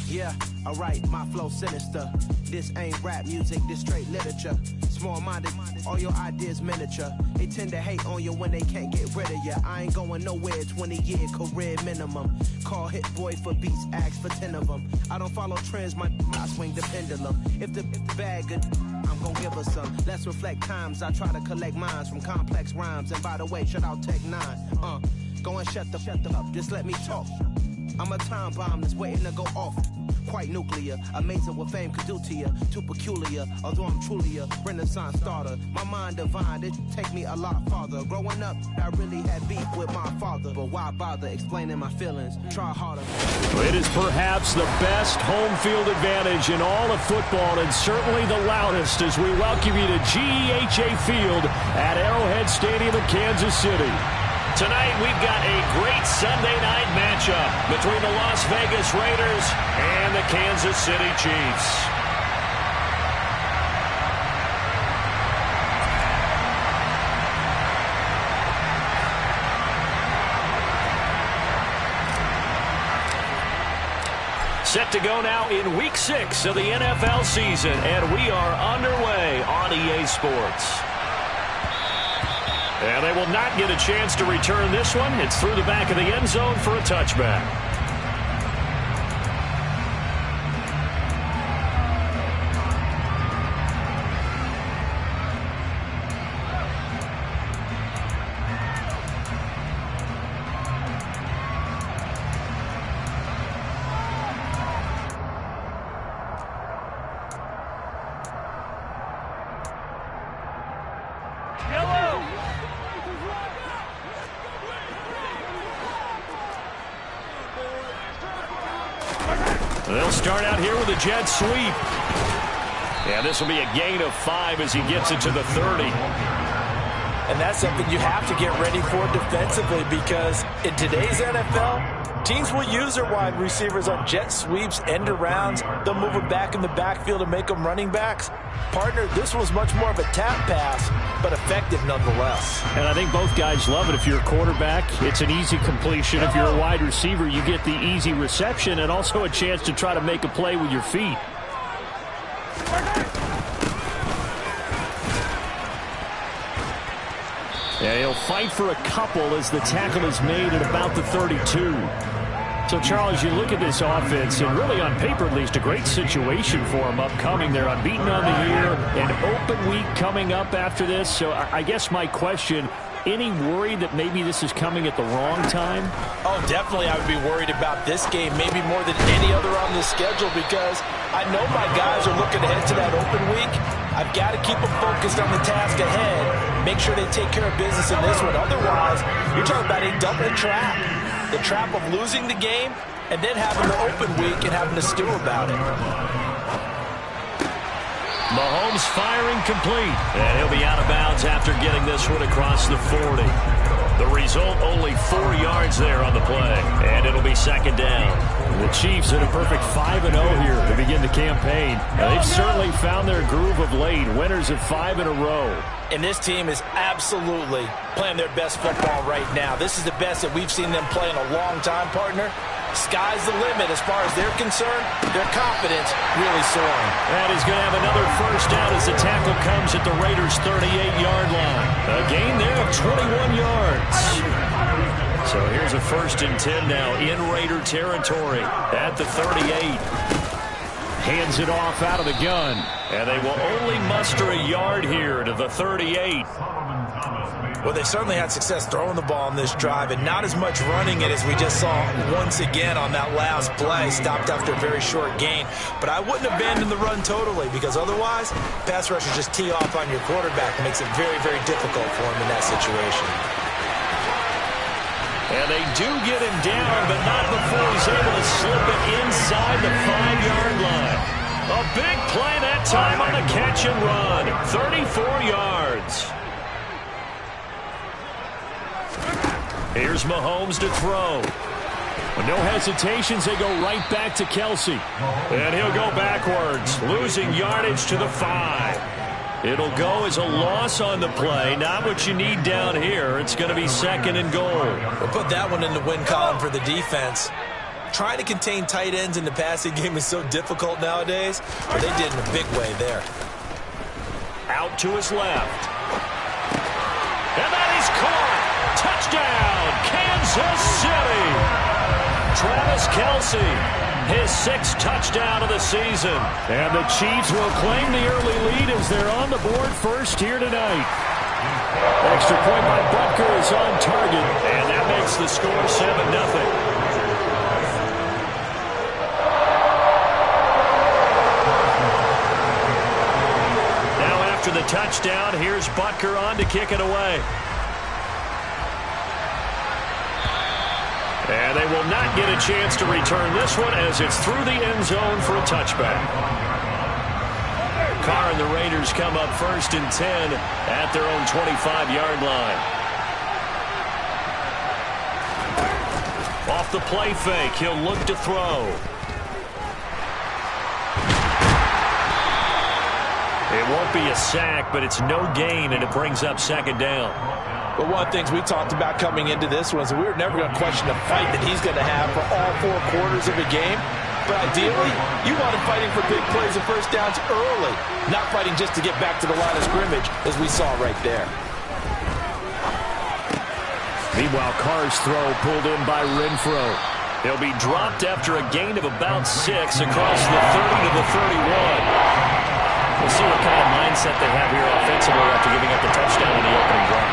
Yeah, alright, my flow sinister. This ain't rap music, this straight literature. Small-minded, all your ideas miniature. They tend to hate on you when they can't get rid of you. I ain't going nowhere, 20-year career minimum. Call Hit Boy for beats, ask for 10 of them. I don't follow trends, I swing the pendulum. If the bag good, I'm gon' give her some. Let's reflect times, I try to collect minds from complex rhymes. And by the way, shout out Tech 9. Go and shut the up, just let me talk. I'm a time bomb that's waiting to go off. Quite nuclear, amazing what fame could do to you. Too peculiar, although I'm truly a renaissance starter. My mind divine, it take me a lot farther. Growing up, I really had beef with my father. But why bother explaining my feelings? Try harder. It is perhaps the best home field advantage in all of football, and certainly the loudest, as we welcome you to GEHA Field at Arrowhead Stadium in Kansas City. Tonight, we've got a great Sunday night matchup between the Las Vegas Raiders and the Kansas City Chiefs. Set to go now in Week 6 of the NFL season, and we are underway on EA Sports. And they will not get a chance to return this one. It's through the back of the end zone for a touchback. They'll start out here with a jet sweep. Yeah, this will be a gain of 5 as he gets it to the 30. And that's something you have to get ready for defensively, because in today's NFL, teams will use their wide receivers on jet sweeps, end arounds. They'll move them back in the backfield and make them running backs. Partner, this was much more of a tap pass, but effective nonetheless. And I think both guys love it. If you're a quarterback, it's an easy completion. If you're a wide receiver, you get the easy reception and also a chance to try to make a play with your feet. Yeah, he'll fight for a couple as the tackle is made at about the 32. So, Charles, you look at this offense, and really on paper at least, a great situation for them upcoming. They're unbeaten on the year, an open week coming up after this. So I guess my question, any worry that maybe this is coming at the wrong time? Oh, definitely I would be worried about this game, maybe more than any other on the schedule, because I know my guys are looking ahead to that open week. I've got to keep them focused on the task ahead, make sure they take care of business in this one. Otherwise, you're talking about a double trap. The trap of losing the game and then having the open week and having to stew about it. Mahomes firing complete. And he'll be out of bounds after getting this one across the 40. The result, only 4 yards there on the play. And it'll be second down. The Chiefs in a perfect 5-0 here to begin the campaign. Now, they've certainly found their groove of late. Winners of 5 in a row. And this team is absolutely playing their best football right now. This is the best that we've seen them play in a long time, partner. Sky's the limit as far as they're concerned. Their confidence really soaring. That is going to have another first down as the tackle comes at the Raiders' 38-yard line. A gain there of 21 yards. So here's a 1st and 10 now in Raider territory at the 38. Hands it off out of the gun. And they will only muster a yard here to the 38. Well, they certainly had success throwing the ball on this drive, and not as much running it as we just saw once again on that last play. Stopped after a very short gain. But I wouldn't abandon the run totally, because otherwise, pass rushers just tee off on your quarterback. It makes it very, very difficult for him in that situation. And they do get him down, but not before he's able to slip it inside the 5-yard line. A big play that time on the catch and run. 34 yards. Here's Mahomes to throw. With no hesitations, they go right back to Kelsey. And he'll go backwards, losing yardage to the 5. It'll go as a loss on the play. Not what you need down here. It's going to be 2nd and goal. We'll put that one in the win column for the defense. Trying to contain tight ends in the passing game is so difficult nowadays, but they did in a big way there. Out to his left. And that is caught. Touchdown, Kansas City. Travis Kelce, his 6th touchdown of the season. And the Chiefs will claim the early lead as they're on the board first here tonight. Extra point by Butker is on target, and that makes the score 7-0. After the touchdown, here's Butker on to kick it away. And they will not get a chance to return this one as it's through the end zone for a touchback. Carr and the Raiders come up 1st and 10 at their own 25-yard line. Off the play fake, he'll look to throw. It won't be a sack, but it's no gain, and it brings up 2nd down. But one of the things we talked about coming into this was that we were never going to question the fight that he's going to have for all 4 quarters of a game. But ideally, you want him fighting for big plays and first downs early, not fighting just to get back to the line of scrimmage, as we saw right there. Meanwhile, Carr's throw pulled in by Renfro. He'll be dropped after a gain of about 6 across the 30 to the 31. We'll see what kind of mindset they have here offensively after giving up the touchdown in the opening drive.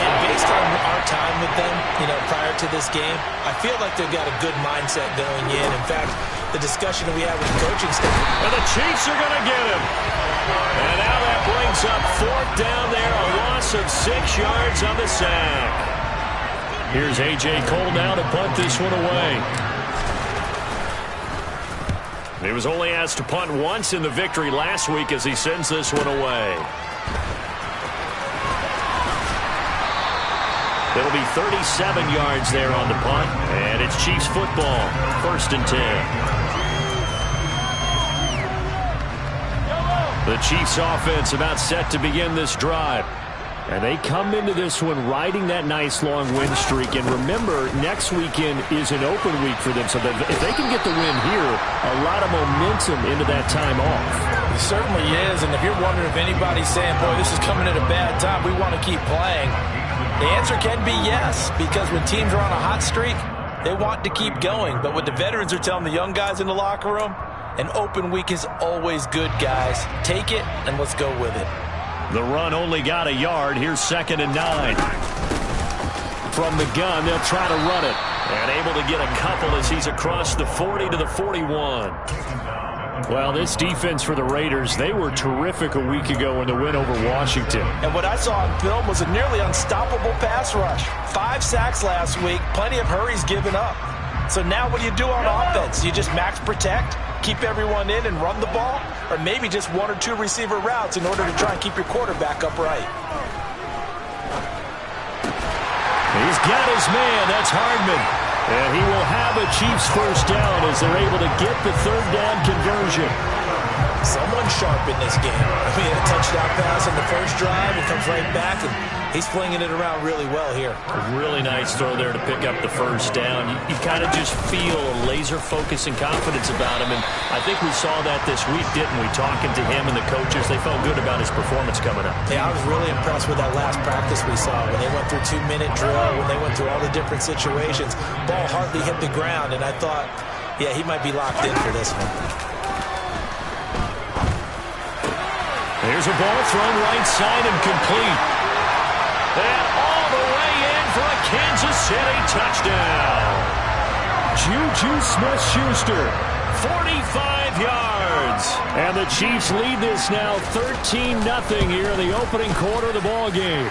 And based on our time with them, prior to this game, I feel like they've got a good mindset going in. In fact, the discussion that we had with the coaching staff. And the Chiefs are going to get him. And now that brings up 4th down there, a loss of 6 yards on the sack. Here's A.J. Cole now to punt this one away. He was only asked to punt once in the victory last week as he sends this one away. It'll be 37 yards there on the punt, and it's Chiefs football, 1st and 10. The Chiefs offense about set to begin this drive. And they come into this one riding that nice long win streak. And remember, next weekend is an open week for them. So if they can get the win here, a lot of momentum into that time off. It certainly is. And if you're wondering if anybody's saying, boy, this is coming at a bad time, we want to keep playing, the answer can be yes. Because when teams are on a hot streak, they want to keep going. But what the veterans are telling the young guys in the locker room, an open week is always good, guys. Take it and let's go with it. The run only got a yard. Here's 2nd and 9. From the gun, they'll try to run it. And able to get a couple as he's across the 40 to the 41. Well, this defense for the Raiders, they were terrific a week ago in the win over Washington. And what I saw on film was a nearly unstoppable pass rush. 5 sacks last week, plenty of hurries given up. So now what do you do on offense? You just max protect, keep everyone in and run the ball? Or maybe just 1 or 2 receiver routes in order to try and keep your quarterback upright. He's got his man. That's Hardman. And he will have a Chiefs first down as they're able to get the 3rd down conversion. Someone sharp in this game. I mean, a touchdown pass on the first drive. It comes right back, and he's flinging it around really well here. A really nice throw there to pick up the first down. You kind of just feel a laser focus and confidence about him, and I think we saw that this week, didn't we? Talking to him and the coaches, they felt good about his performance coming up. Yeah, I was really impressed with that last practice we saw when they went through 2-minute drill, when they went through all the different situations. Ball hardly hit the ground, and I thought, yeah, he might be locked in for this one. Here's a ball thrown right side and complete. And all the way in for a Kansas City touchdown. Juju Smith-Schuster, 45 yards. And the Chiefs lead this now 13-0 here in the opening quarter of the ball game.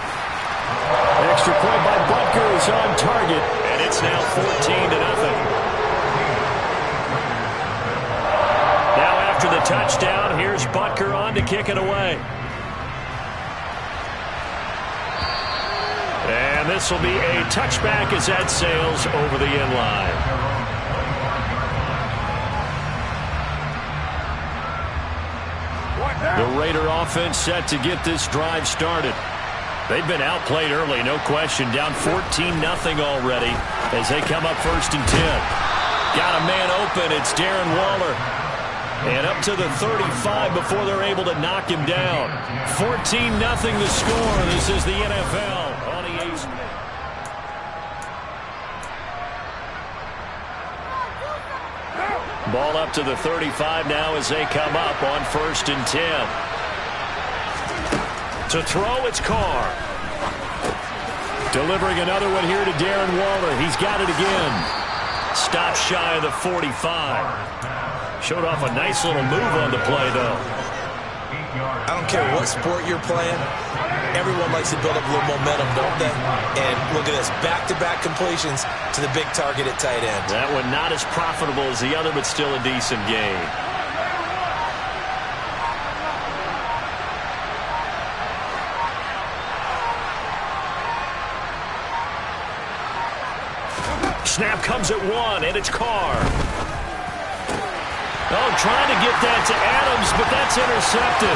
Extra point by Butker is on target, and it's now 14-0. After the touchdown, here's Butker on to kick it away. And this will be a touchback as that sails over the end line. The Raider offense set to get this drive started. They've been outplayed early, no question. Down 14-0 already as they come up 1st and 10. Got a man open. It's Darren Waller. And up to the 35 before they're able to knock him down. 14-0 the score. This is the NFL on EA. Ball up to the 35 now as they come up on 1st and 10. To throw, it's Carr. Delivering another one here to Darren Waller. He's got it again. Stop shy of the 45. Showed off a nice little move on the play, though. I don't care what sport you're playing. Everyone likes to build up a little momentum, don't they? And look at this, back-to-back completions to the big target at tight end. That one not as profitable as the other, but still a decent gain. Snap comes at 1, and it's Carr. Oh, trying to get that to Adams, but that's intercepted.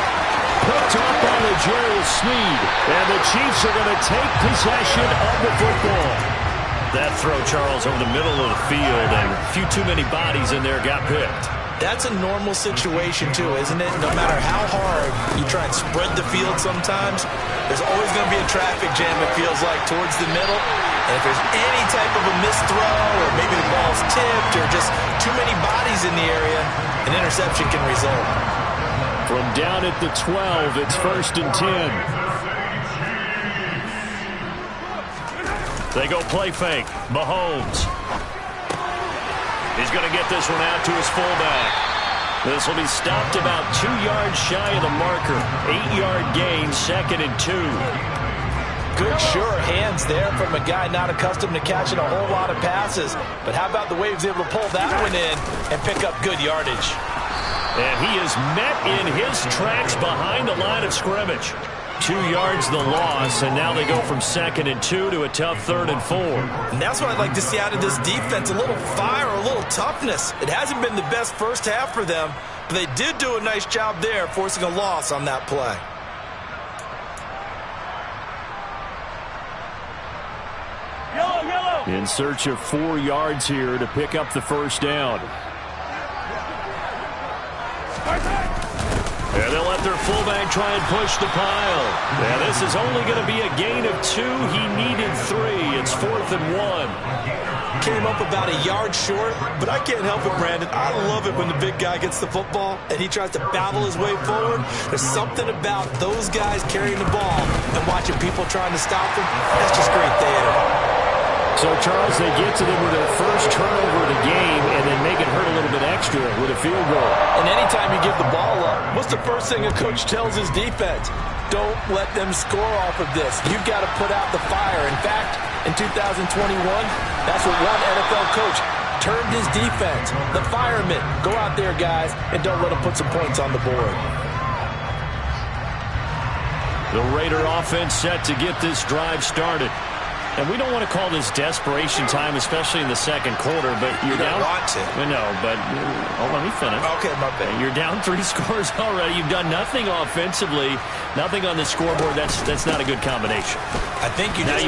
Picked off by L'Jarius Sneed. And the Chiefs are going to take possession of the football. That throw, Charles, over the middle of the field, and a few too many bodies in there got picked. That's a normal situation, too, isn't it? No matter how hard you try and spread the field sometimes, there's always going to be a traffic jam, it feels like, towards the middle. And if there's any type of a missed throw, or maybe the ball's tipped, or just too many bodies in the area, an interception can result. From down at the 12, it's 1st and 10. They go play fake. Mahomes. He's going to get this one out to his fullback. This will be stopped about 2 yards shy of the marker. 8-yard gain, 2nd and 2. Good, sure hands there from a guy not accustomed to catching a whole lot of passes. But how about the way he was able to pull that one in and pick up good yardage? And he is met in his tracks behind the line of scrimmage. 2 yards the loss, and now they go from 2nd and 2 to a tough 3rd and 4. And that's what I'd like to see out of this defense, a little fire, a little toughness. It hasn't been the best first half for them, but they did do a nice job there forcing a loss on that play. In search of 4 yards here to pick up the first down. And they'll let their fullback try and push the pile. And this is only going to be a gain of 2. He needed 3. It's 4th and 1. Came up about a yard short, but I can't help it, Brandon. I love it when the big guy gets the football and he tries to battle his way forward. There's something about those guys carrying the ball and watching people trying to stop them. That's just great theater. So, Charles, they get to them with their first turnover of the game and then make it hurt a little bit extra with a field goal. And anytime you give the ball up, what's the first thing a coach tells his defense? Don't let them score off of this. You've got to put out the fire. In fact, in 2021, that's what one NFL coach termed his defense. The firemen. Go out there, guys, and don't let them put some points on the board. The Raider offense set to get this drive started. And we don't want to call this desperation time, especially in the second quarter, but you're down. You don't want to. No, but let me finish. Okay, my bad. You're down 3 scores already. You've done nothing offensively, nothing on the scoreboard. That's not a good combination. I think you just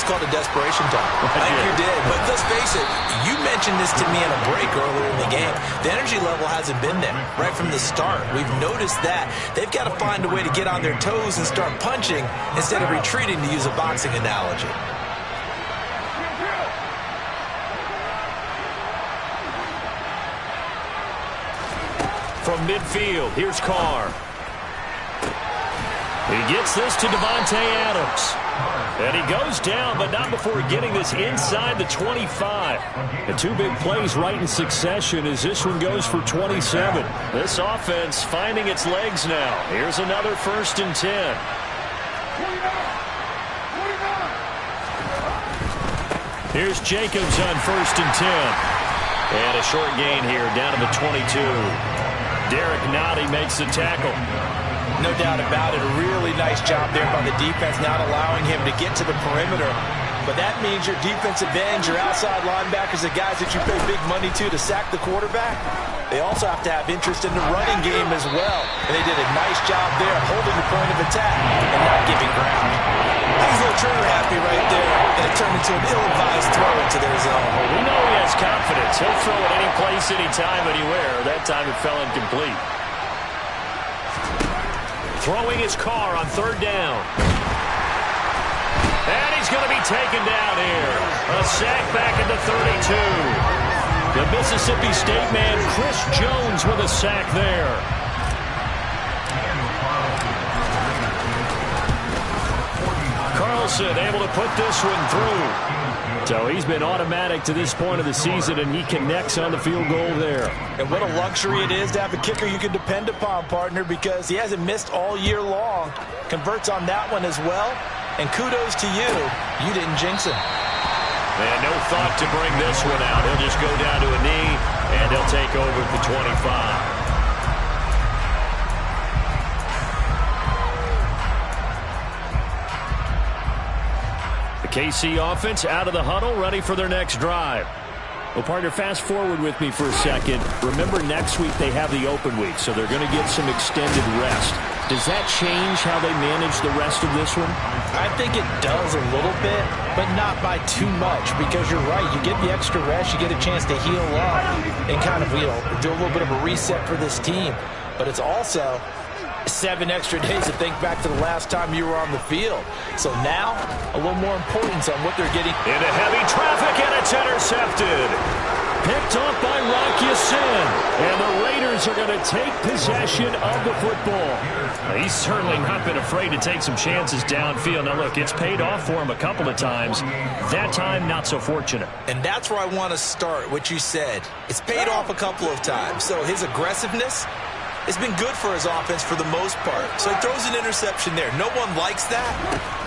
called it desperation time. I think you did. But let's face it, you mentioned this to me in a break earlier in the game. The energy level hasn't been there right from the start. We've noticed that. They've got to find a way to get on their toes and start punching instead of retreating, to use a boxing analogy. From midfield, here's Carr. He gets this to Devontae Adams. And he goes down, but not before getting this inside the 25. The 2 big plays right in succession as this one goes for 27. This offense finding its legs now. Here's another 1st and 10. Here's Jacobs on 1st and 10. And a short gain here down to the 22. Derek Nottie makes the tackle. No doubt about it. A really nice job there by the defense, not allowing him to get to the perimeter But that means your defensive ends, your outside linebackers, the guys that you pay big money to sack the quarterback, they also have to have interest in the running game as well. And they did a nice job there holding the point of attack and not giving ground. He's a little trigger happy right there. And it turned into an ill-advised throw into their zone. Well, we know he has confidence. He'll throw it any place, anytime, anywhere. That time it fell incomplete. Throwing his car on 3rd down. And he's going to be taken down here. A sack back at the 32. The Mississippi State man, Chris Jones, with a sack there. Carlson able to put this one through. So he's been automatic to this point of the season, and he connects on the field goal there. And what a luxury it is to have a kicker you can depend upon, partner, because he hasn't missed all year long. Converts on that one as well. And kudos to you. You didn't jinx him. And no thought to bring this one out. He'll just go down to a knee, and he'll take over at the 25. KC offense out of the huddle, ready for their next drive. Well, partner, fast forward with me for a second. Remember, next week they have the open week, so they're going to get some extended rest. Does that change how they manage the rest of this one? I think it does a little bit, but not by too much, because you're right. You get the extra rest, you get a chance to heal up and kind of, do a little bit of a reset for this team. But it's also 7 extra days to think back to the last time you were on the field. So now, a little more importance on what they're getting. Into heavy traffic, and it's intercepted. Picked off by Rock Ya-Sin. And the Raiders are going to take possession of the football. He's certainly not been afraid to take some chances downfield. Now, look, it's paid off for him a couple of times. That time, not so fortunate. And that's where I want to start, what you said. It's paid off a couple of times. So his aggressiveness, it's been good for his offense for the most part. So he throws an interception there. No one likes that,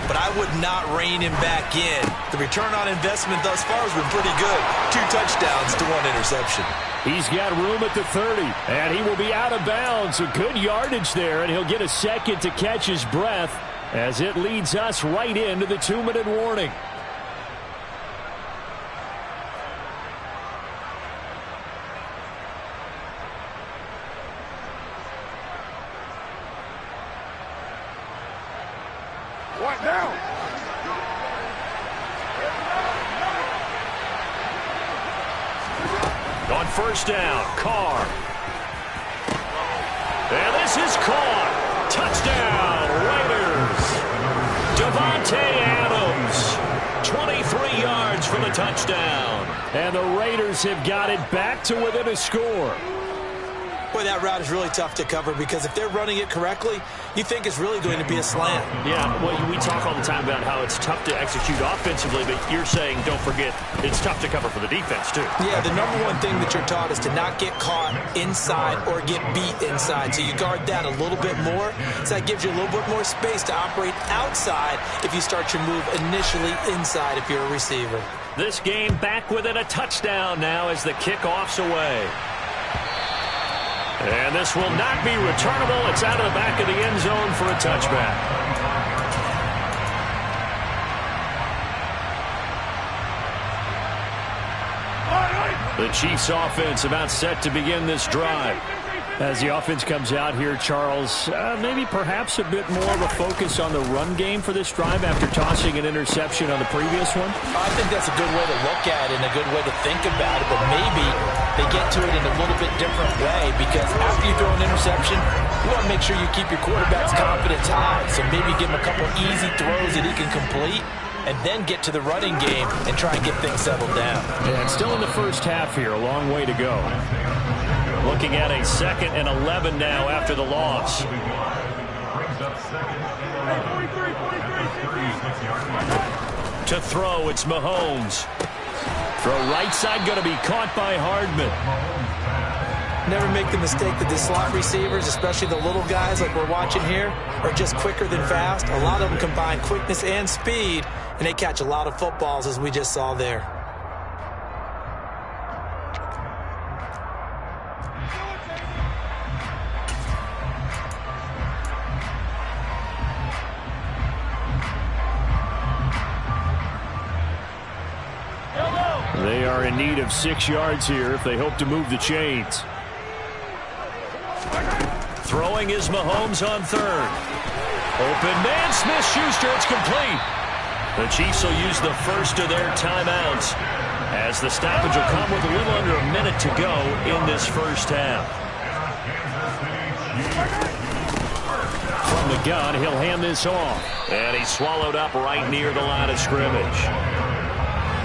but I would not rein him back in. The return on investment thus far has been pretty good. 2 touchdowns to 1 interception. He's got room at the 30, and he will be out of bounds. A good yardage there, and he'll get a second to catch his breath as it leads us right into the 2-minute warning. What now? On 1st down, Carr. And this is caught. Touchdown, Raiders. Devontae Adams, 23 yards for the touchdown. And the Raiders have got it back to within a score. Boy, that route is really tough to cover, because if they're running it correctly, you think it's really going to be a slant. Yeah, well, we talk all the time about how it's tough to execute offensively, but you're saying, don't forget, it's tough to cover for the defense, too. Yeah, the number one thing that you're taught is to not get caught inside or get beat inside. So you guard that a little bit more. So that gives you a little bit more space to operate outside if you start your move initially inside if you're a receiver. This game back within a touchdown now as the kickoff's away. And this will not be returnable. It's out of the back of the end zone for a touchback. The Chiefs offense about set to begin this drive. As the offense comes out here, Charles, maybe perhaps a bit more of a focus on the run game for this drive after tossing an interception on the previous one? I think that's a good way to look at it and a good way to think about it, but maybe they get to it in a little bit different way, because after you throw an interception, you want to make sure you keep your quarterback's confidence high. So maybe give him a couple easy throws that he can complete, and then get to the running game and try and get things settled down. And still in the first half here, a long way to go. Looking at a 2nd and 11 now after the loss. To throw, it's Mahomes. Throw right side, going to be caught by Hardman. Never make the mistake that the slot receivers, especially the little guys like we're watching here, are just quicker than fast. A lot of them combine quickness and speed, and they catch a lot of footballs, as we just saw there. They are in need of 6 yards here if they hope to move the chains. Throwing is Mahomes on third. Open man, Smith-Schuster, it's complete. The Chiefs will use the first of their timeouts as the stoppage will come with a little under a minute to go in this first half. From the gun, he'll hand this off. And he's swallowed up right near the line of scrimmage.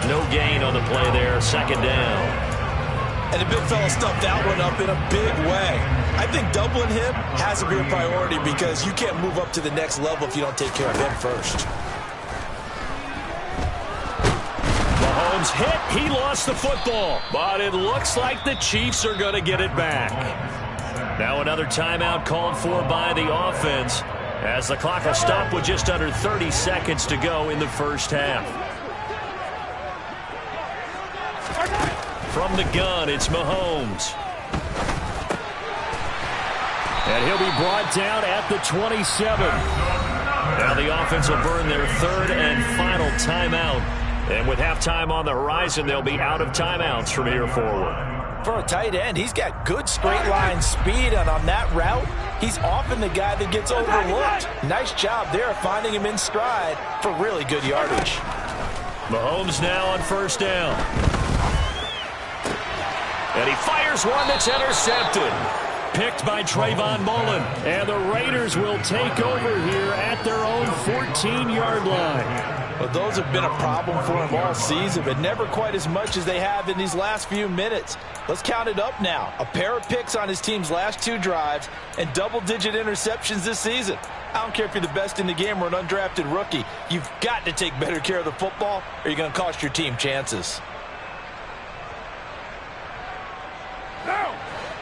No gain on the play there, second down. And the big fella stuffed that one up in a big way. I think doubling him has to be a priority because you can't move up to the next level if you don't take care of him first. Mahomes hit. He lost the football. But it looks like the Chiefs are going to get it back. Now another timeout called for by the offense as the clock will stop with just under 30 seconds to go in the first half. From the gun, it's Mahomes. And he'll be brought down at the 27. Now the offense will burn their third and final timeout. And with halftime on the horizon, they'll be out of timeouts from here forward. For a tight end, he's got good straight line speed, and on that route, he's often the guy that gets overlooked. Nice job there finding him in stride for really good yardage. Mahomes now on first down. And he fires one that's intercepted. Picked by Trayvon Mullen. And the Raiders will take over here at their own 14-yard line. Well, those have been a problem for him all season, but never quite as much as they have in these last few minutes. Let's count it up now. A pair of picks on his team's last 2 drives and double-digit interceptions this season. I don't care if you're the best in the game or an undrafted rookie. You've got to take better care of the football or you're going to cost your team chances.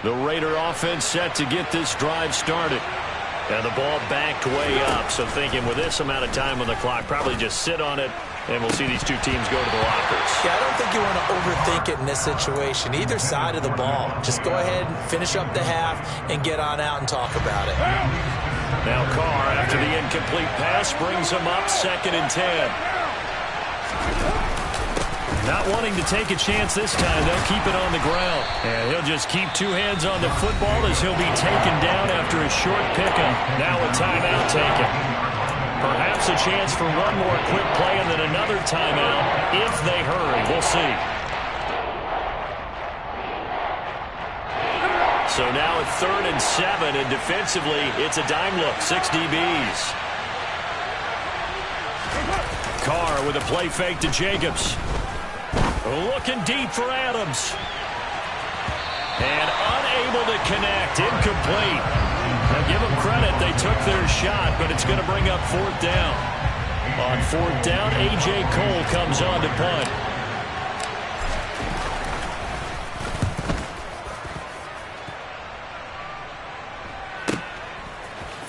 The Raider offense set to get this drive started. And the ball backed way up. So thinking with this amount of time on the clock, probably just sit on it, and we'll see these two teams go to the lockers. Yeah, I don't think you want to overthink it in this situation. Either side of the ball. Just go ahead and finish up the half and get on out and talk about it. Now Carr, after the incomplete pass, brings him up 2nd and 10. Not wanting to take a chance this time. They'll keep it on the ground. And he'll just keep 2 hands on the football as he'll be taken down after a short pickup. Now a timeout taken. Perhaps a chance for one more quick play and then another timeout if they hurry. We'll see. So now at 3rd and 7, and defensively, it's a dime look. 6 DBs. Carr with a play fake to Jacobs. Looking deep for Adams. And unable to connect. Incomplete. Now give them credit. They took their shot, but it's going to bring up 4th down. On 4th down, A.J. Cole comes on to punt.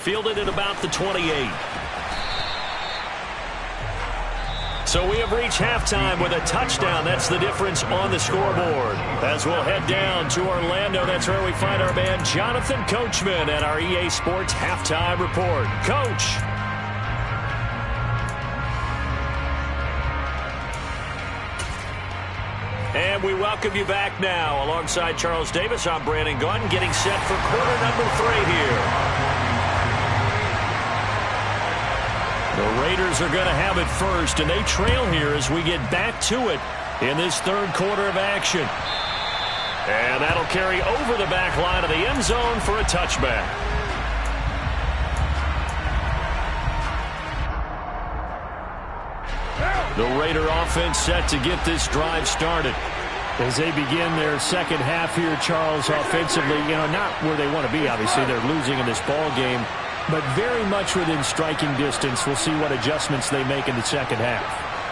Fielded at about the 28. So we have reached halftime with a touchdown. That's the difference on the scoreboard. As we'll head down to Orlando, that's where we find our man Jonathan Coachman at our EA Sports Halftime Report. Coach. And we welcome you back now. Alongside Charles Davis, I'm Brandon Gaudin, getting set for quarter number 3 here. The Raiders are going to have it first, and they trail here as we get back to it in this 3rd quarter of action. And that'll carry over the back line of the end zone for a touchback. The Raider offense set to get this drive started. As they begin their second half here, Charles, offensively, not where they want to be, obviously. They're losing in this ball game. But very much within striking distance. We'll see what adjustments they make in the second half.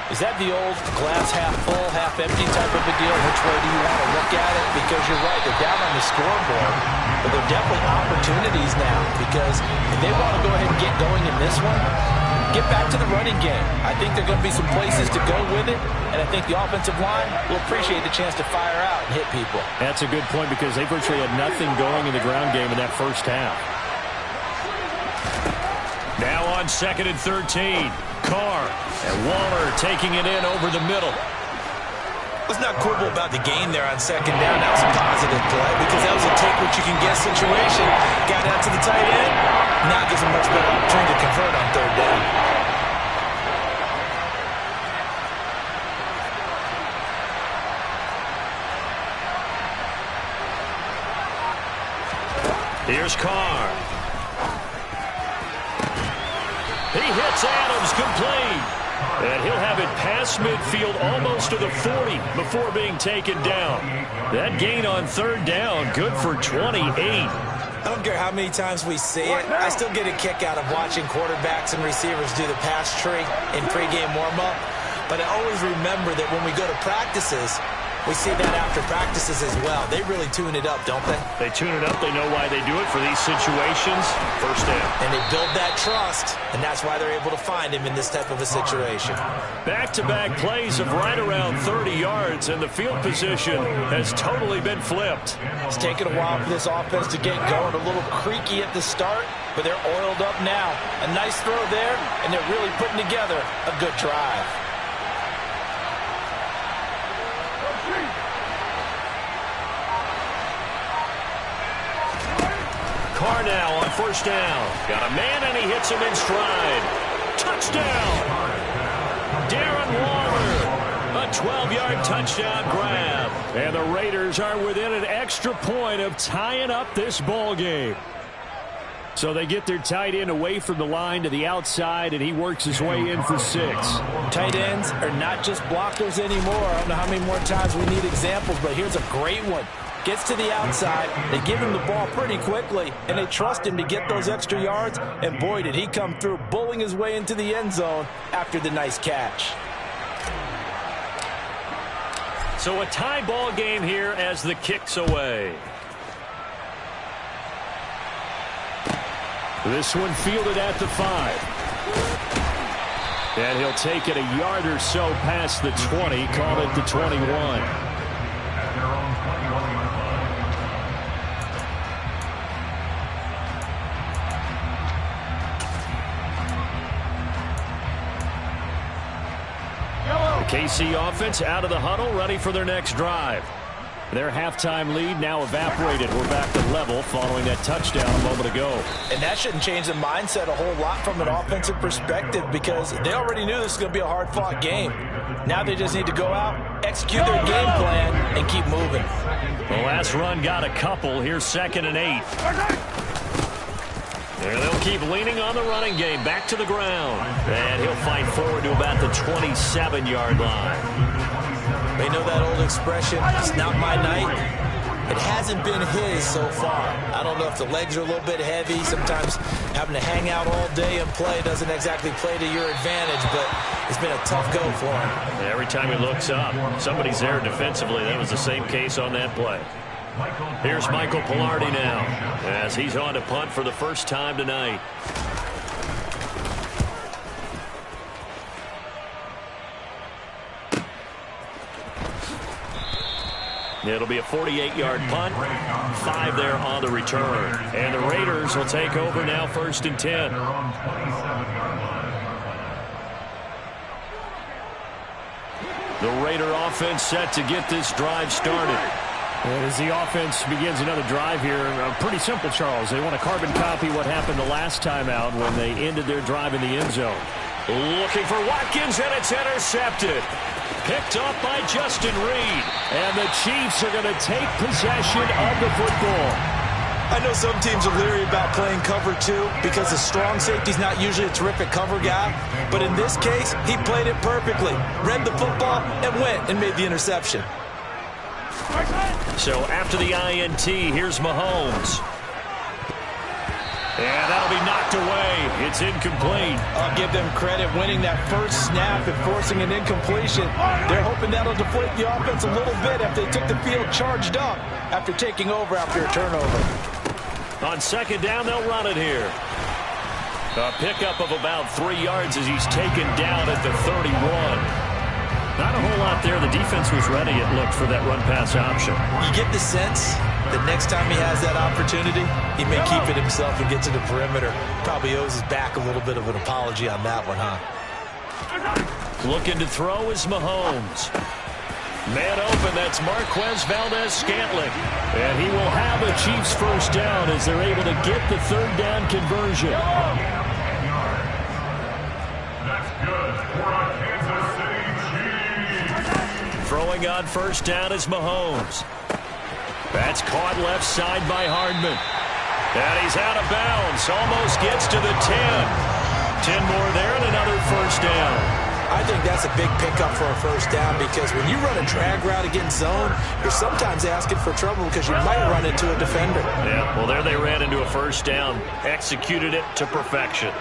Is that the old glass half full, half empty type of a deal? Which way do you want to look at it? Because you're right, they're down on the scoreboard. But there are definitely opportunities now. Because if they want to go ahead and get going in this one, get back to the running game. I think there are going to be some places to go with it. And I think the offensive line will appreciate the chance to fire out and hit people. That's a good point because they virtually had nothing going in the ground game in that first half. Now on 2nd and 13, Carr and Waller taking it in over the middle. What's not cool about the gain there on second down, that was a positive play because that was a take what you can get situation. Got out to the tight end. Now gives him much better opportunity to convert on third down. Here's Carr. He hits Adams complete. And he'll have it past midfield almost to the 40 before being taken down. That gain on third down, good for 28. I don't care how many times we see it. I still get a kick out of watching quarterbacks and receivers do the pass tree in pregame warm-up. But I always remember that when we go to practices, we see that after practices as well. They really tune it up, don't they? They tune it up. They know why they do it for these situations. First down. And they build that trust, and that's why they're able to find him in this type of a situation. Back-to-back plays of right around 30 yards, and the field position has totally been flipped. It's taken a while for this offense to get going. A little creaky at the start, but they're oiled up now. A nice throw there, and they're really putting together a good drive. Carr now on first down. Got a man, and he hits him in stride. Touchdown! Darren Waller. A 12-yard touchdown grab. And the Raiders are within an extra point of tying up this ball game. So they get their tight end away from the line to the outside, and he works his way in for 6. Tight ends are not just blockers anymore. I don't know how many more times we need examples, but here's a great one. Gets to the outside, they give him the ball pretty quickly, and they trust him to get those extra yards, and boy, did he come through, bullying his way into the end zone after the nice catch. So a tie ball game here as the kick's away. This one fielded at the 5. And he'll take it a yard or so past the 20, call it the 21. KC offense out of the huddle, ready for their next drive. Their halftime lead now evaporated. We're back to level following that touchdown a moment ago. And that shouldn't change the mindset a whole lot from an offensive perspective because they already knew this was going to be a hard-fought game. Now they just need to go out, execute their game plan, and keep moving. The last run got a couple. Here's 2nd and 8. And they'll keep leaning on the running game. Back to the ground. And he'll fight forward to about the 27-yard line. They know that old expression, it's not my night. It hasn't been his so far. I don't know if the legs are a little bit heavy. Sometimes having to hang out all day and play doesn't exactly play to your advantage, but it's been a tough go for him. Every time he looks up, somebody's there defensively. That was the same case on that play. Here's Michael Pilardi now as he's on to punt for the first time tonight. It'll be a 48-yard punt, 5 there on the return. And the Raiders will take over now 1st and 10. The Raider offense set to get this drive started. And as the offense begins another drive here, pretty simple, Charles. They want to carbon copy what happened the last time out when they ended their drive in the end zone. Looking for Watkins, and it's intercepted. Picked off by Justin Reed. And the Chiefs are going to take possession of the football. I know some teams are leery about playing cover 2 because the strong safety's not usually a terrific cover guy. But in this case, he played it perfectly. Read the football and went and made the interception. So after the INT, here's Mahomes. And that'll be knocked away. It's incomplete. I'll give them credit winning that first snap and forcing an incompletion. They're hoping that'll deflate the offense a little bit after they took the field charged up after taking over after a turnover. On 2nd down, they'll run it here. A pickup of about 3 yards as he's taken down at the 31. Not a whole lot there. The defense was ready, it looked, for that run-pass option. You get the sense that next time he has that opportunity, he may keep it himself and get to the perimeter. Probably owes his back a little bit of an apology on that one, huh? Looking to throw is Mahomes. Man open, that's Marquez Valdez-Scantling. And he will have a Chiefs first down as they're able to get the third down conversion. That's good for a Kansas City Chiefs. Throwing on first down is Mahomes. That's caught left side by Hardman. And he's out of bounds. Almost gets to the 10. 10 more there and another first down. I think that's a big pickup for a first down because when you run a drag route against zone, you're sometimes asking for trouble because you might run into a defender. Yeah, well, there they ran into a first down. Executed it to perfection.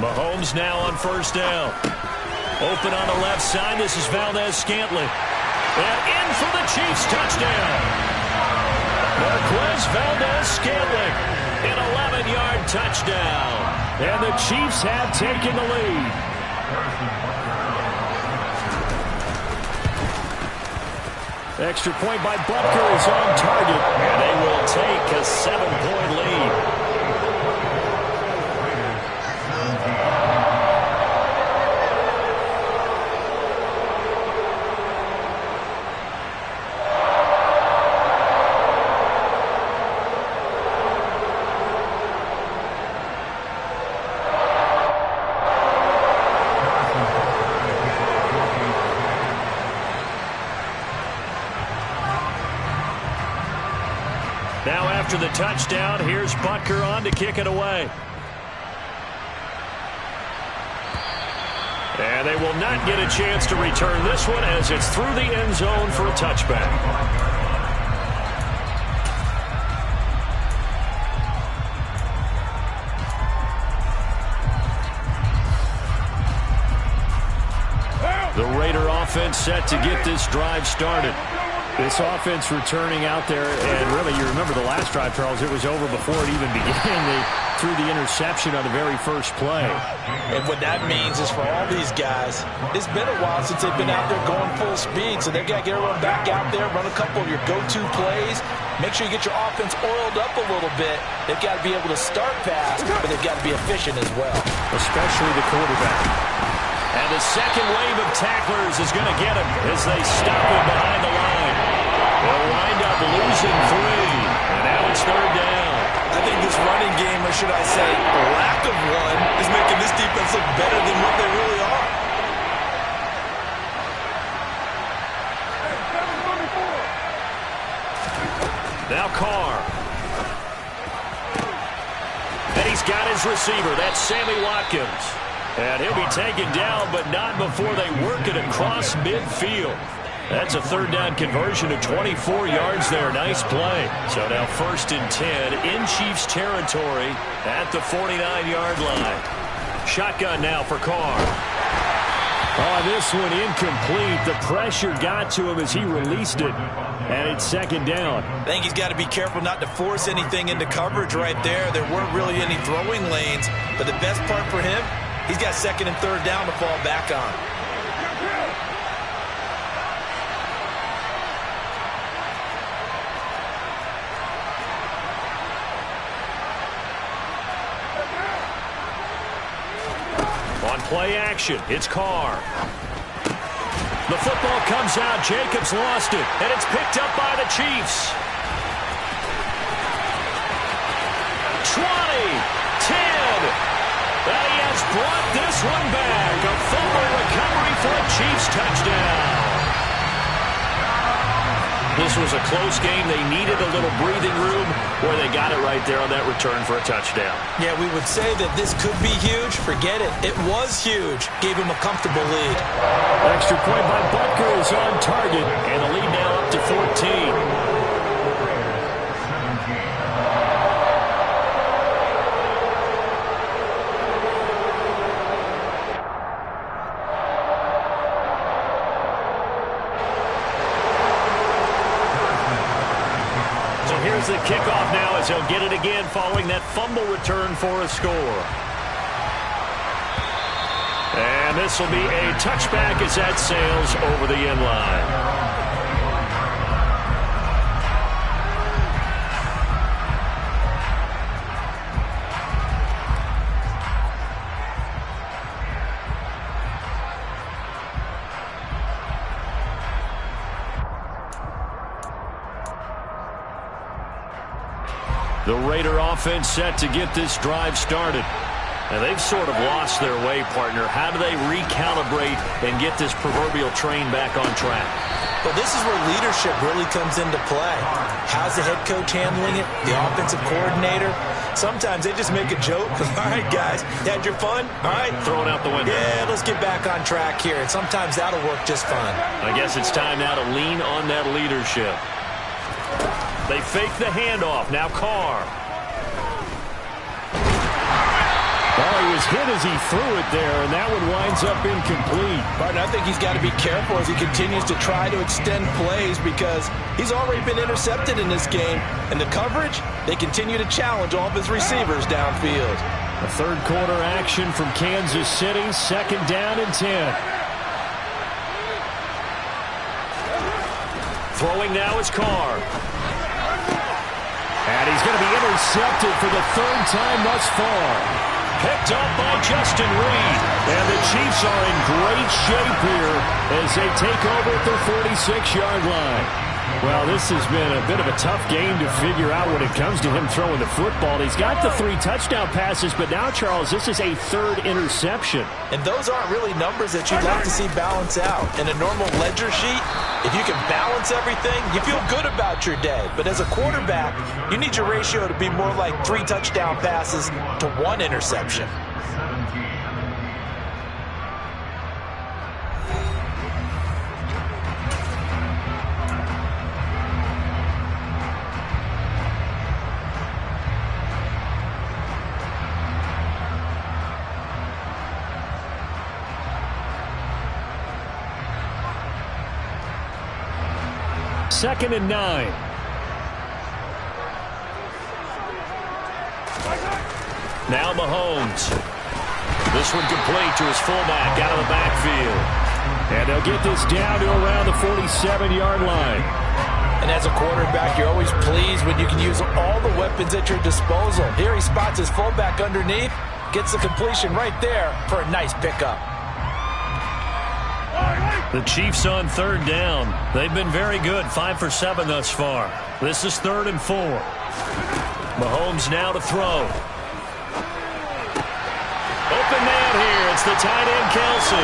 Mahomes now on first down. Open on the left side. This is Valdez-Scantling. And in for the Chiefs touchdown. Marquez Valdez-Scantling, an 11-yard touchdown. And the Chiefs have taken the lead. Extra point by Butker is on target. And they will take a 7-point lead. Now after the touchdown, here's Butker on to kick it away. And they will not get a chance to return this one as it's through the end zone for a touchback. The Raider offense set to get this drive started. This offense returning out there, and really, you remember the last drive, Charles, it was over before it even began. They threw the interception on the very first play. And what that means is for all these guys, it's been a while since they've been out there going full speed, so they've got to get everyone back out there, run a couple of your go-to plays, make sure you get your offense oiled up a little bit. They've got to be able to start fast, but they've got to be efficient as well. Especially the quarterback. And the second wave of tacklers is going to get him as they stop him behind the line. They'll wind up losing 3, and now it's third down. I think this running game, or should I say lack of one, is making this defense look better than what they really are. Now Carr. And he's got his receiver. That's Sammy Watkins. And he'll be taken down, but not before they work it across midfield. That's a third down conversion of 24 yards there. Nice play. So now 1st and 10 in Chiefs territory at the 49-yard line. Shotgun now for Carr. Oh, this one incomplete. The pressure got to him as he released it. And it's second down. I think he's got to be careful not to force anything into coverage right there. There weren't really any throwing lanes. But the best part for him, he's got 2nd and 3rd down to fall back on. On play action, it's Carr. The football comes out. Jacobs lost it, and it's picked up by the Chiefs. 20, 10. And he has brought this one back. A fumble recovery for a Chiefs touchdown. This was a close game. They needed a little breathing room where they got it right there on that return for a touchdown. Yeah, we would say that this could be huge. Forget it. It was huge. Gave him a comfortable lead. Extra point by Butker is on target, and the lead now up to 14. Here's the kickoff now as he'll get it again following that fumble return for a score. And this will be a touchback as that sails over the end line. The Raider offense set to get this drive started. And they've sort of lost their way, partner. How do they recalibrate and get this proverbial train back on track? Well, this is where leadership really comes into play. How's the head coach handling it? The offensive coordinator? Sometimes they just make a joke. All right, guys, you had your fun? All right. Throw it out the window. Yeah, let's get back on track here. And sometimes that'll work just fine. I guess it's time now to lean on that leadership. They fake the handoff. Now Carr. Well, he was hit as he threw it there, and that one winds up incomplete. But I think he's got to be careful as he continues to try to extend plays because he's already been intercepted in this game. And the coverage, they continue to challenge all of his receivers downfield. A third quarter action from Kansas City, 2nd down and 10. Throwing now is Carr. And he's going to be intercepted for the 3rd time thus far. Picked up by Justin Reed. And the Chiefs are in great shape here as they take over at their 46-yard line. Well, this has been a bit of a tough game to figure out when it comes to him throwing the football. He's got the 3 touchdown passes, but now, Charles, this is a 3rd interception. And those aren't really numbers that you'd like to see balance out. In a normal ledger sheet, if you can balance everything, you feel good about your day. But as a quarterback, you need your ratio to be more like 3 touchdown passes to 1 interception. Second and 9. Now Mahomes. This one complete to his fullback out of the backfield. And they'll get this down to around the 47-yard line. And as a quarterback, you're always pleased when you can use all the weapons at your disposal. Here he spots his fullback underneath, gets the completion right there for a nice pickup. The Chiefs on 3rd down. They've been very good, 5 for 7 thus far. This is 3rd and 4. Mahomes now to throw. Open man here. It's the tight end, Kelsey.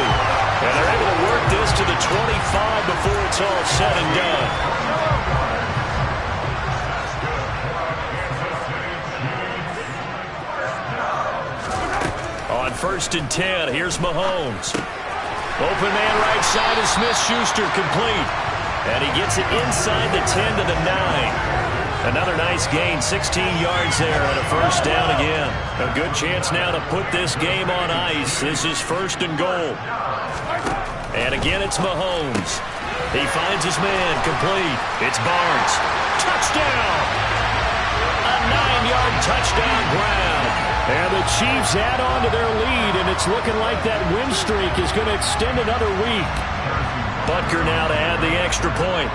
And they're able to work this to the 25 before it's all said and done. On 1st and 10, here's Mahomes. Open man right side is Smith-Schuster, complete. And he gets it inside the 10 to the 9. Another nice gain, 16 yards there and a 1st down again. A good chance now to put this game on ice. This is 1st and goal. And again, it's Mahomes. He finds his man, complete. It's Barnes. Touchdown! A 9-yard touchdown grab. And the Chiefs add on to their lead, and it's looking like that win streak is going to extend another week. Butker now to add the extra point.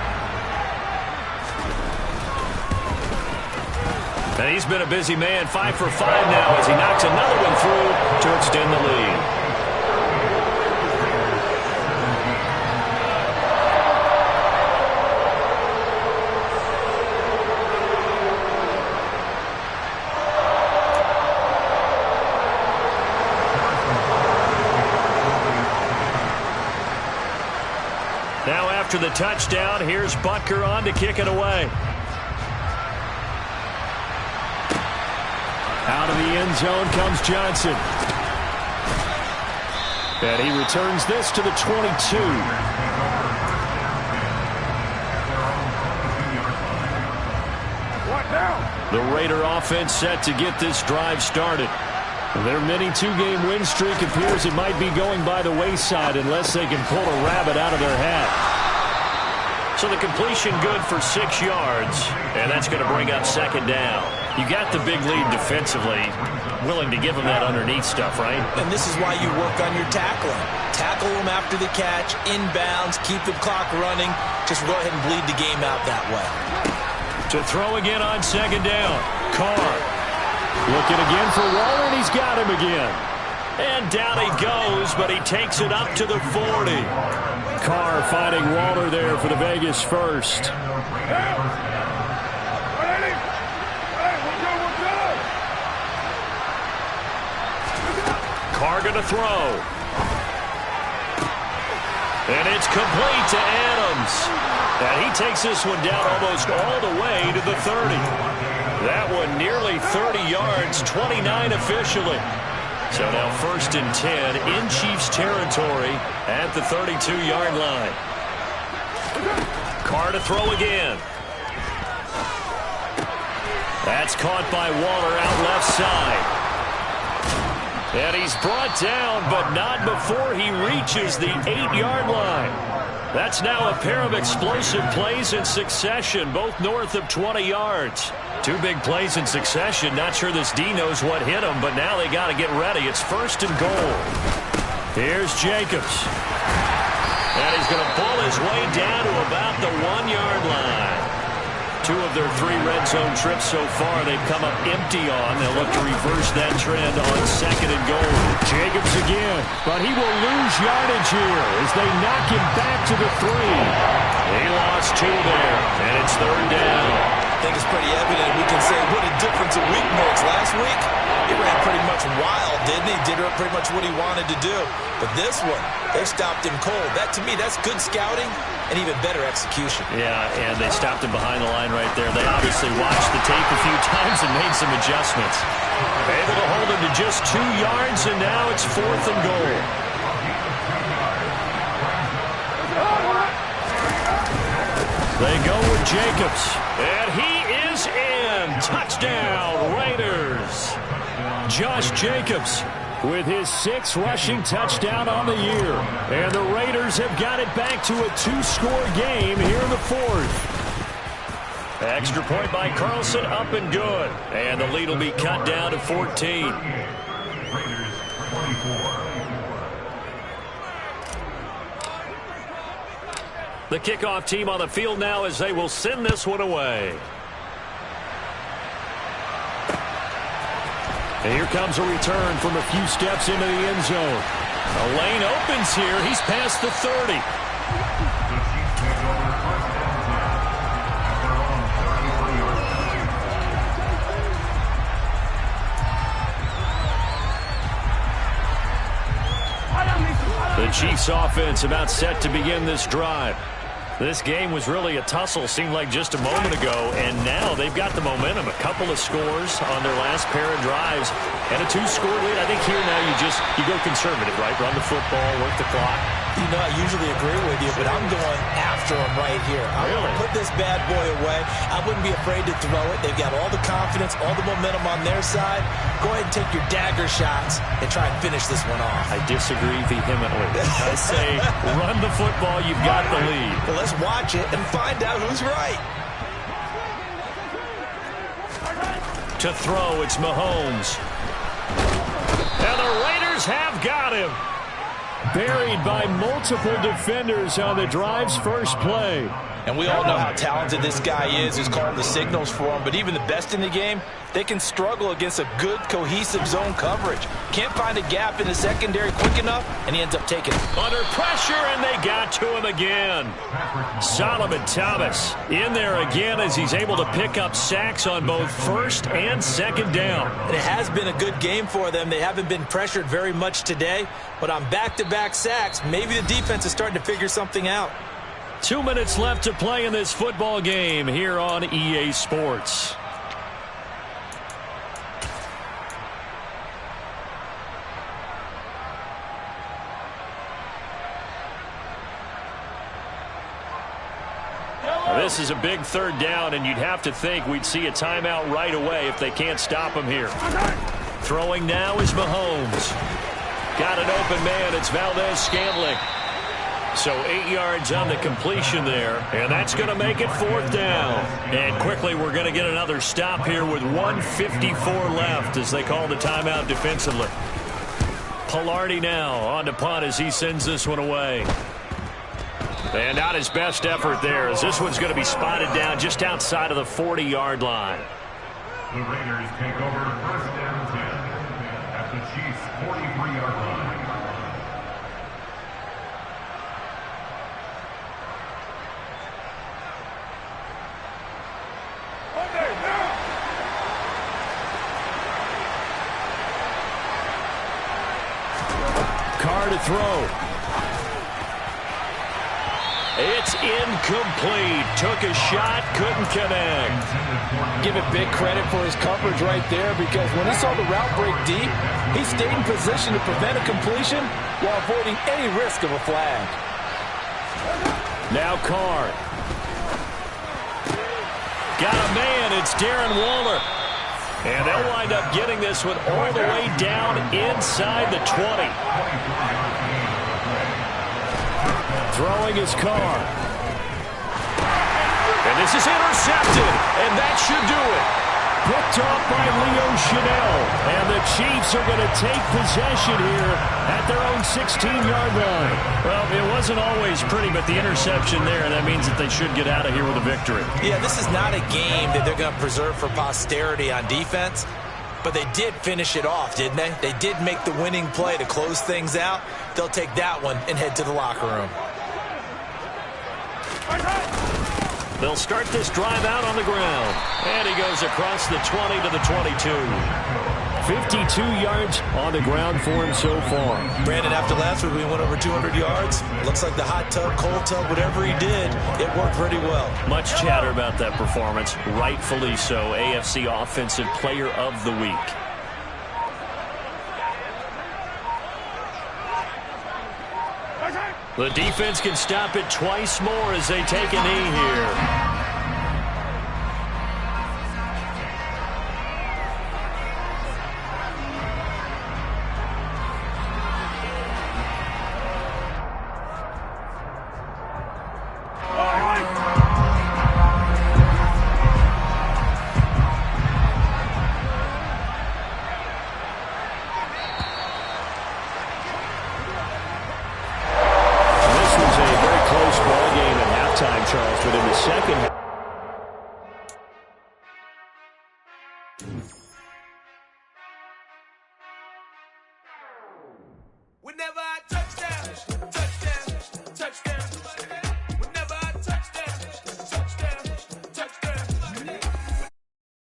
And he's been a busy man, 5 for 5 now as he knocks another one through to extend the lead. Now after the touchdown, here's Butker on to kick it away. Out of the end zone comes Johnson. And he returns this to the 22. The Raider offense set to get this drive started. Their mini 2-game win streak appears it might be going by the wayside unless they can pull a rabbit out of their hat. So the completion good for 6 yards, and that's going to bring up 2nd down. You got the big lead defensively, willing to give them that underneath stuff, right? And this is why you work on your tackling. Tackle them after the catch, inbounds, keep the clock running. Just go ahead and bleed the game out that way. To throw again on 2nd down, Carr. Looking again for Waller, and he's got him again. And down he goes, but he takes it up to the 40. Carr finding Waller there for the Vegas first. Carr going to throw. And it's complete to Adams. And he takes this one down almost all the way to the 30. That one nearly 30 yards, 29 officially. So now 1st and 10 in Chiefs territory at the 32-yard line. Carr to throw again. That's caught by Waller out left side. And he's brought down, but not before he reaches the 8-yard line. That's now a pair of explosive plays in succession, both north of 20 yards. 2 big plays in succession. Not sure this D knows what hit him, but now they got to get ready. It's 1st and goal. Here's Jacobs. And he's going to pull his way down to about the 1-yard line. 2 of their 3 red zone trips so far they've come up empty on. They'll look to reverse that trend on 2nd and goal. Jacobs again, but he will lose yardage here as they knock him back to the 3. He lost 2 there, and it's 3rd down. I think it's pretty evident. We can say what a difference a week makes. Last week, he ran pretty much wild, didn't he? Did pretty much what he wanted to do. But this one, they stopped him cold. That, to me, that's good scouting and even better execution. Yeah, and they stopped him behind the line right there. They obviously watched the tape a few times and made some adjustments. Able to hold him to just 2 yards, and now it's 4th and goal. They go with Jacobs, and he is in. Touchdown, Raiders. Josh Jacobs with his 6th rushing touchdown on the year. And the Raiders have got it back to a 2-score game here in the 4th. Extra point by Carlson, up and good. And the lead will be cut down to 14. Raiders 24. The kickoff team on the field now as they will send this one away. And here comes a return from a few steps into the end zone. A lane opens here. He's past the 30. The Chiefs offense about set to begin this drive. This game was really a tussle, seemed like just a moment ago, and now they've got the momentum. A couple of scores on their last pair of drives, and a 2-score lead. I think here now you go conservative, right? Run the football, work the clock. You know, I usually agree with you, but I'm going after him right here. I want to put this bad boy away. I wouldn't be afraid to throw it. They've got all the confidence, all the momentum on their side. Go ahead and take your dagger shots and try and finish this one off. I disagree vehemently. I say run the football. You've got the lead. Well, let's watch it and find out who's right. To throw, it's Mahomes. And the Raiders have got him. Buried by multiple defenders on the drive's first play. And we all know how talented this guy is. Who's calling the signals for him. But even the best in the game, they can struggle against a good, cohesive zone coverage. Can't find a gap in the secondary quick enough, and he ends up taking it. Under pressure, and they got to him again. Solomon Thomas in there again as he's able to pick up sacks on both 1st and 2nd down. And it has been a good game for them. They haven't been pressured very much today, but on back-to-back sacks, maybe the defense is starting to figure something out. 2 minutes left to play in this football game here on EA Sports. This is a big 3rd down, and you'd have to think we'd see a timeout right away if they can't stop him here. Throwing now is Mahomes. Got an open man. It's Valdez-Scantling. So 8 yards on the completion there, and that's going to make it 4th down. And quickly we're going to get another stop here with 1:54 left as they call the timeout defensively. Pilardi now on to punt as he sends this one away. And not his best effort there as this one's going to be spotted down just outside of the 40-yard line. The Raiders take over 1st and 10 at the Chiefs' 43-yard line. Carr to throw. It's incomplete. Took a shot, couldn't connect. Give it big credit for his coverage right there, because when he saw the route break deep, he stayed in position to prevent a completion while avoiding any risk of a flag. Now Carr. Got a man. It's Darren Waller. And they'll wind up getting this one all the way down inside the 20. Throwing his Carr. And this is intercepted. And that should do it. Picked off by Leo Chanel. And the Chiefs are going to take possession here at their own 16-yard line. Well, it wasn't always pretty, but the interception there, that means that they should get out of here with a victory. Yeah, this is not a game that they're going to preserve for posterity on defense, but they did finish it off, didn't they? They did make the winning play to close things out. They'll take that one and head to the locker room. They'll start this drive out on the ground. And he goes across the 20 to the 22. 52 yards on the ground for him so far. Brandon, after last week we went over 200 yards. Looks like the hot tub, cold tub, whatever he did, it worked pretty well. Much chatter about that performance. Rightfully so. AFC Offensive Player of the Week. The defense can stop it twice more as they take a knee here. Whenever I touch